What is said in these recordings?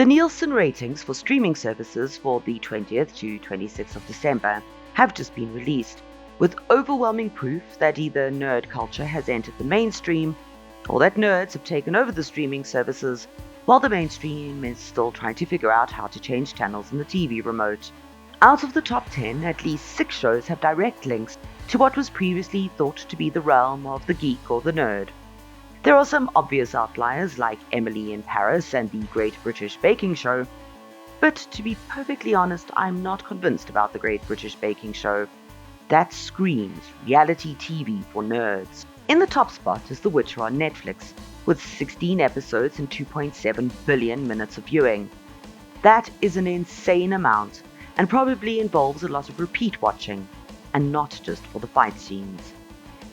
The Neilson ratings for streaming services for the 20th to 26th of December have just been released, with overwhelming proof that either nerd culture has entered the mainstream, or that nerds have taken over the streaming services, while the mainstream is still trying to figure out how to change channels in the TV remote. Out of the top 10, at least 6 shows have direct links to what was previously thought to be the realm of the geek or the nerd. There are some obvious outliers like Emily in Paris and the Great British Baking Show, but to be perfectly honest, I'm not convinced about the Great British Baking Show. That screams reality TV for nerds. In the top spot is The Witcher on Netflix, with 16 episodes and 2.7 billion minutes of viewing. That is an insane amount, and probably involves a lot of repeat watching, and not just for the fight scenes.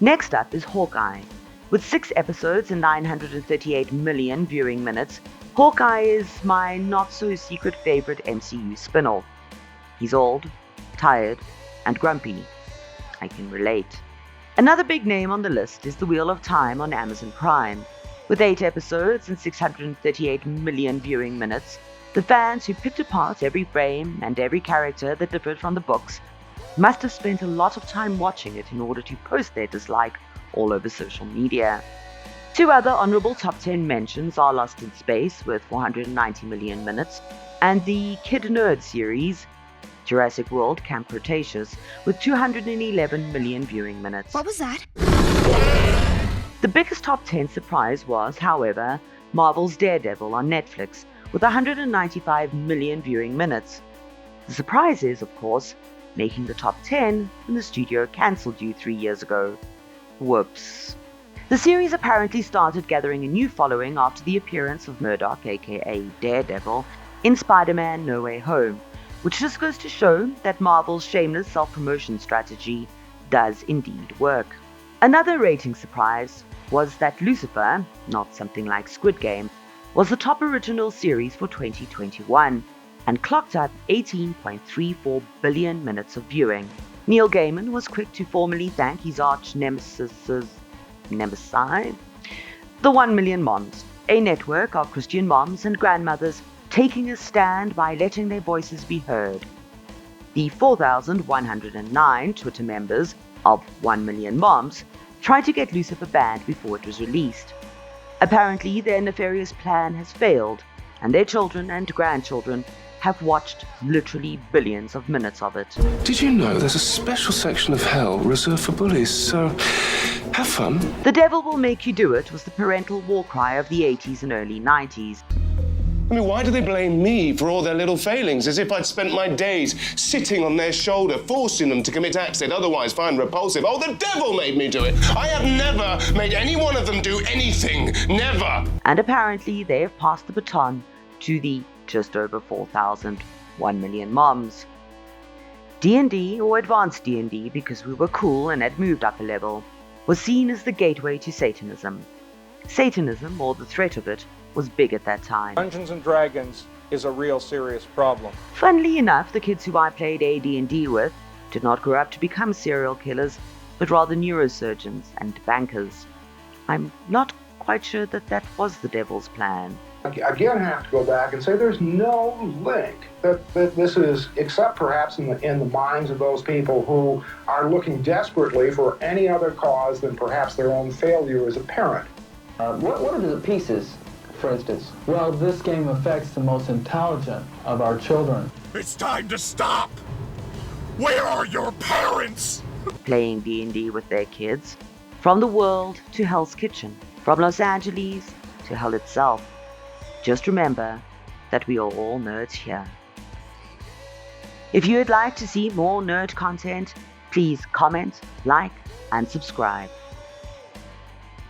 Next up is Hawkeye. With 6 episodes and 938 million viewing minutes, Hawkeye is my not-so-secret favorite MCU spin-off. He's old, tired, and grumpy. I can relate. Another big name on the list is The Wheel of Time on Amazon Prime. With 8 episodes and 638 million viewing minutes, the fans who picked apart every frame and every character that differed from the books must have spent a lot of time watching it in order to post their dislike all over social media. 2 other honorable top 10 mentions are Lost in Space with 490 million minutes and the Kid Nerd series Jurassic World Camp Cretaceous with 211 million viewing minutes. What was that? The biggest top 10 surprise was, however, Marvel's Daredevil on Netflix with 195 million viewing minutes. The surprise is, of course, making the top 10 when the studio cancelled you 3 years ago. Whoops. The series apparently started gathering a new following after the appearance of Murdoch, aka Daredevil, in Spider-Man No Way Home, which just goes to show that Marvel's shameless self-promotion strategy does indeed work. Another rating surprise was that Lucifer, not something like Squid Game, was the top original series for 2021 and clocked up 18.34 billion minutes of viewing. Neil Gaiman was quick to formally thank his arch-nemesis, the 1 Million Moms, a network of Christian moms and grandmothers taking a stand by letting their voices be heard. The 4,109 Twitter members of 1 Million Moms tried to get Lucifer banned before it was released. Apparently, their nefarious plan has failed, and their children and grandchildren have watched literally billions of minutes of it. Did you know there's a special section of hell reserved for bullies, so have fun. The devil will make you do it was the parental war cry of the 80s and early 90s. I mean, why do they blame me for all their little failings, as if I'd spent my days sitting on their shoulder, forcing them to commit acts they'd otherwise find repulsive? Oh, the devil made me do it! I have never made any one of them do anything. Never! And apparently they have passed the baton to the just over 4,000 1 Million Moms. D&D, or Advanced D&D because we were cool and had moved up a level, was seen as the gateway to Satanism. Satanism, or the threat of it, was big at that time. Dungeons & Dragons is a real serious problem. Funnily enough, the kids who I played AD&D with did not grow up to become serial killers, but rather neurosurgeons and bankers. I'm not quite sure that was the devil's plan. Again, I have to go back and say there's no link that this is, except perhaps in the minds of those people who are looking desperately for any other cause than perhaps their own failure as a parent. What are the pieces, for instance? Well, this game affects the most intelligent of our children. It's time to stop! Where are your parents? Playing D&D with their kids. From the world to Hell's Kitchen. From Los Angeles to hell itself. Just remember that we are all nerds here. If you would like to see more nerd content, please comment, like, and subscribe.